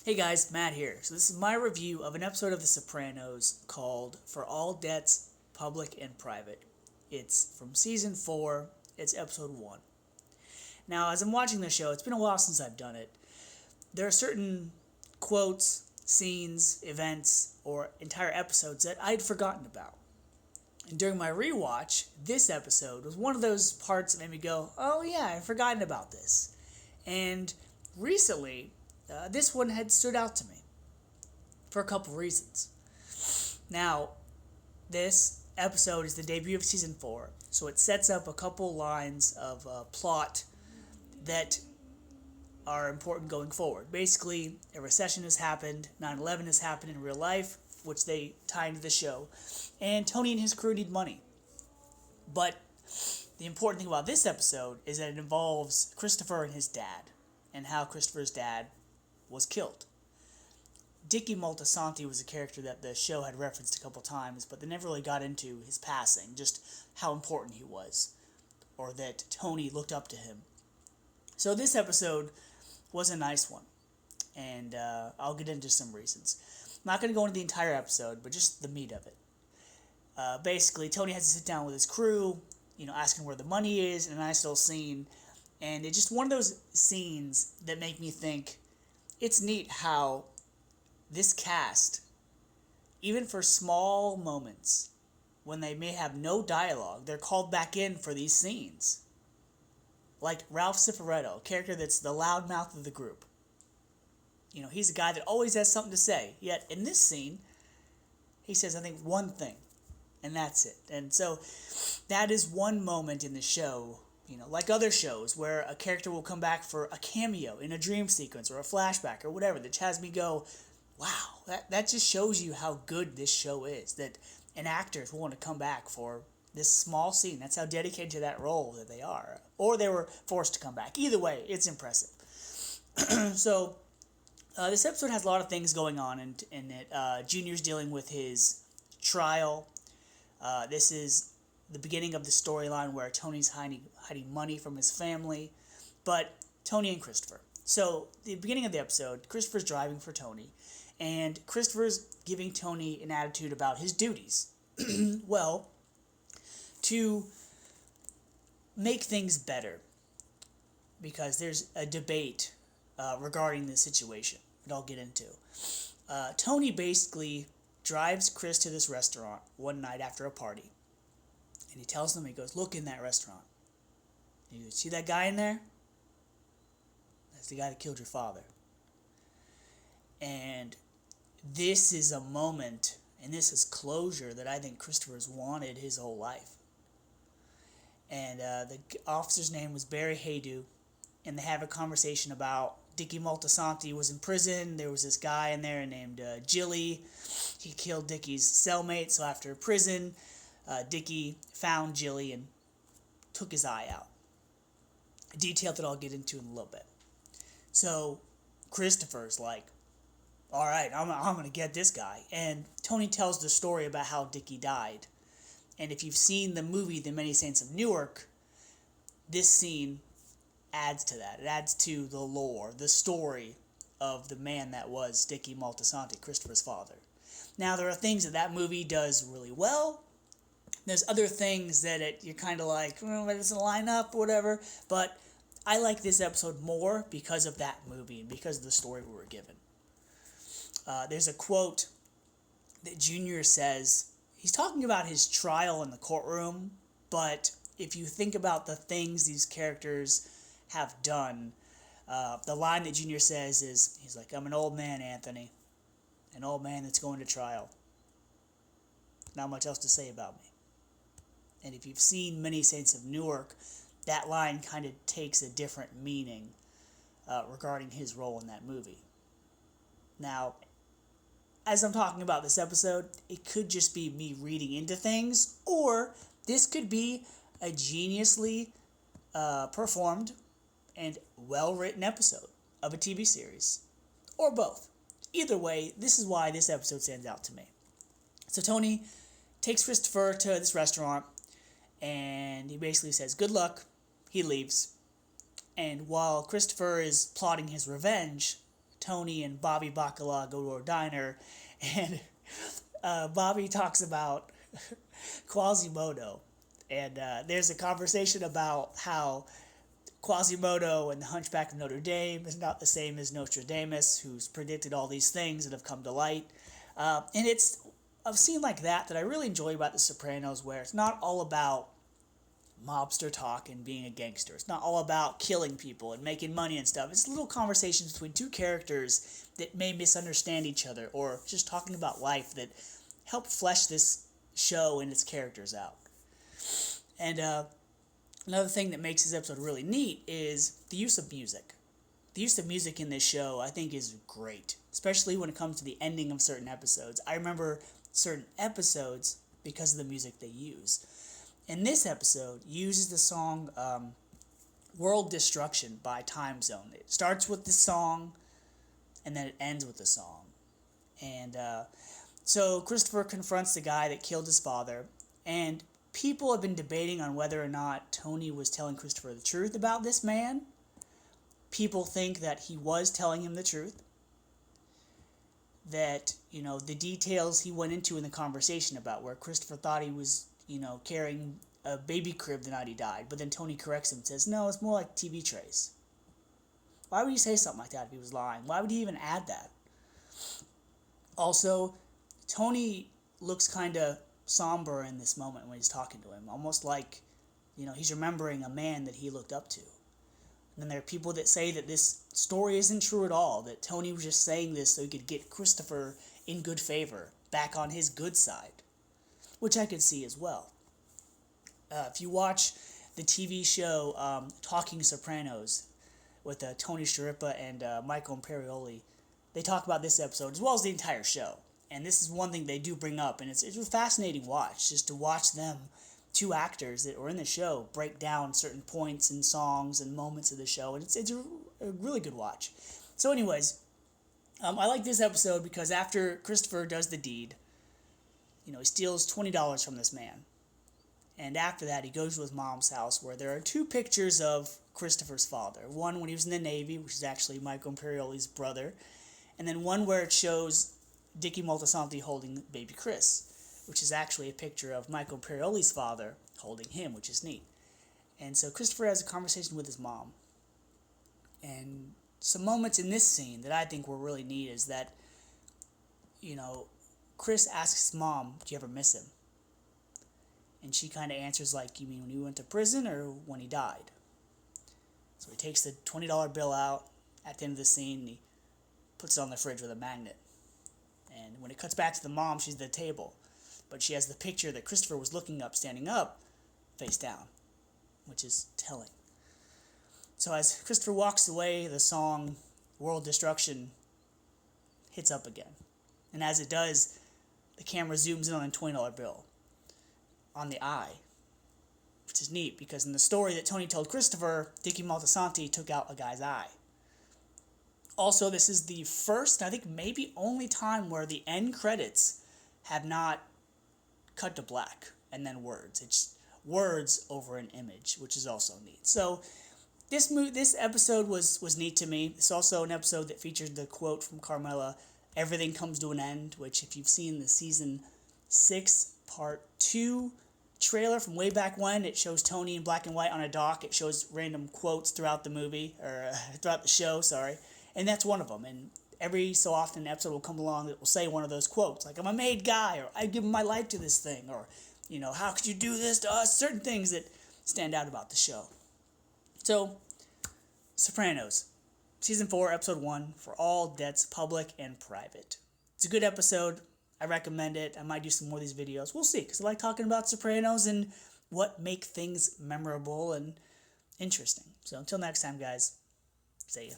Hey guys, Matt here. So this is my review of an episode of The Sopranos called For All Debts, Public and Private. It's from season 4, it's episode 1. Now, as I'm watching the show, it's been a while since I've done it. There are certain quotes, scenes, events, or entire episodes that I'd forgotten about. And during my rewatch, this episode was one of those parts that made me go, oh yeah, I've forgotten about this. And recently, this one had stood out to me for a couple reasons. Now, this episode is the debut of season 4, so it sets up a couple lines of plot that are important going forward. Basically, a recession has happened, 9/11 has happened in real life, which they tie into the show, and Tony and his crew need money. But the important thing about this episode is that it involves Christopher and his dad, and how Christopher's dad was killed. Dickie Moltisanti was a character that the show had referenced a couple times, but they never really got into his passing, just how important he was, or that Tony looked up to him. So this episode was a nice one, and I'll get into some reasons. I'm not going to go into the entire episode, but just the meat of it. Basically, Tony has to sit down with his crew, asking where the money is, in a nice little scene, and it's just one of those scenes that make me think, it's neat how this cast, even for small moments, when they may have no dialogue, they're called back in for these scenes. Like Ralph Cifaretto, a character that's the loudmouth of the group. He's a guy that always has something to say, yet in this scene, he says, I think, one thing, and that's it. And so that is one moment in the show, like other shows where a character will come back for a cameo in a dream sequence or a flashback or whatever that has me go, wow, that just shows you how good this show is, that an actor will want to come back for this small scene. That's how dedicated to that role that they are. Or they were forced to come back. Either way, it's impressive. So, this episode has a lot of things going on in it. Junior's dealing with his trial. This is the beginning of the storyline where Tony's hiding money from his family. But Tony and Christopher. So, the beginning of the episode, Christopher's driving for Tony, and Christopher's giving Tony an attitude about his duties. Well, to make things better, because there's a debate regarding this situation that I'll get into. Tony basically drives Chris to this restaurant one night after a party, and he tells them, he goes, look in that restaurant. You see that guy in there? That's the guy that killed your father. And this is a moment, and this is closure that I think Christopher's wanted his whole life. And the officer's name was Barry Haydu, and they have a conversation about Dickie Moltisanti was in prison. There was this guy in there named Gilly. He killed Dickie's cellmate, so after prison, Dickie found Gilly and took his eye out. A detail that I'll get into in a little bit. So Christopher's like, all right, I'm going to get this guy. And Tony tells the story about how Dickie died. And if you've seen the movie The Many Saints of Newark, this scene adds to that. It adds to the lore, the story of the man that was Dickie Moltisanti, Christopher's father. Now, there are things that movie does really well. There's other things that you're kind of like, it doesn't line up or whatever. But I like this episode more because of that movie and because of the story we were given. There's a quote that Junior says. He's talking about his trial in the courtroom, but if you think about the things these characters have done, the line that Junior says is, he's like, I'm an old man, Anthony. An old man that's going to trial. Not much else to say about me. And if you've seen Many Saints of Newark, that line kind of takes a different meaning regarding his role in that movie. Now, as I'm talking about this episode, it could just be me reading into things, or this could be a geniusly performed and well-written episode of a TV series, or both. Either way, this is why this episode stands out to me. So Tony takes Christopher to this restaurant, and he basically says, good luck. He leaves. And while Christopher is plotting his revenge, Tony and Bobby Bacala go to a diner, and Bobby talks about Quasimodo, and there's a conversation about how Quasimodo and the Hunchback of Notre Dame is not the same as Nostradamus, who's predicted all these things that have come to light. And it's a scene like that I really enjoy about The Sopranos, where it's not all about mobster talk and being a gangster. It's not all about killing people and making money and stuff. It's little conversations between two characters that may misunderstand each other, or just talking about life, that help flesh this show and its characters out. And another thing that makes this episode really neat is the use of music. The use of music in this show, I think, is great, especially when it comes to the ending of certain episodes. I remember certain episodes because of the music they use. And this episode uses the song World Destruction by Time Zone. It starts with the song, and then it ends with the song. And so Christopher confronts the guy that killed his father, and people have been debating on whether or not Tony was telling Christopher the truth about this man. People think that he was telling him the truth, that, the details he went into in the conversation about where Christopher thought he was, carrying a baby crib the night he died, but then Tony corrects him and says, no, it's more like TV trays. Why would he say something like that if he was lying? Why would he even add that? Also, Tony looks kind of somber in this moment when he's talking to him, almost like, he's remembering a man that he looked up to. And then there are people that say that this story isn't true at all, that Tony was just saying this so he could get Christopher in good favor, back on his good side, which I could see as well. If you watch the TV show Talking Sopranos with Tony Sciarippa and Michael Imperioli, they talk about this episode as well as the entire show. And this is one thing they do bring up, and it's a fascinating watch, just to watch them, two actors that were in the show, break down certain points and songs and moments of the show, and it's a really good watch. So anyways, I like this episode because after Christopher does the deed, he steals $20 from this man. And after that, he goes to his mom's house, where there are two pictures of Christopher's father. One when he was in the Navy, which is actually Michael Imperioli's brother, and then one where it shows Dickie Moltisanti holding baby Chris, which is actually a picture of Michael Imperioli's father holding him, which is neat. And so Christopher has a conversation with his mom. And some moments in this scene that I think were really neat is that, Chris asks his mom, do you ever miss him? And she kind of answers like, you mean when he went to prison or when he died? So he takes the $20 bill out at the end of the scene, and he puts it on the fridge with a magnet. And when it cuts back to the mom, she's at the table. But she has the picture that Christopher was looking up, standing up, face down, which is telling. So as Christopher walks away, the song World Destruction hits up again. And as it does, the camera zooms in on the $20 bill, on the eye, which is neat because in the story that Tony told Christopher, Dickie Moltisanti took out a guy's eye. Also, this is the first, I think maybe only time where the end credits have not cut to black and then words. It's words over an image, which is also neat. So this episode was neat to me. It's also an episode that featured the quote from Carmela, "Everything comes to an end," which if you've seen the season 6 part 2 trailer from way back when, it shows Tony in black and white on a dock. It shows random quotes throughout the movie, or throughout the show, sorry. And that's one of them. And every so often an episode will come along that will say one of those quotes, like, I'm a made guy, or I've given my life to this thing, or, how could you do this to us? Certain things that stand out about the show. So, Sopranos, Season 4, Episode 1, For All Debts, Public and Private. It's a good episode. I recommend it. I might do some more of these videos. We'll see, because I like talking about Sopranos and what make things memorable and interesting. So until next time, guys, see ya.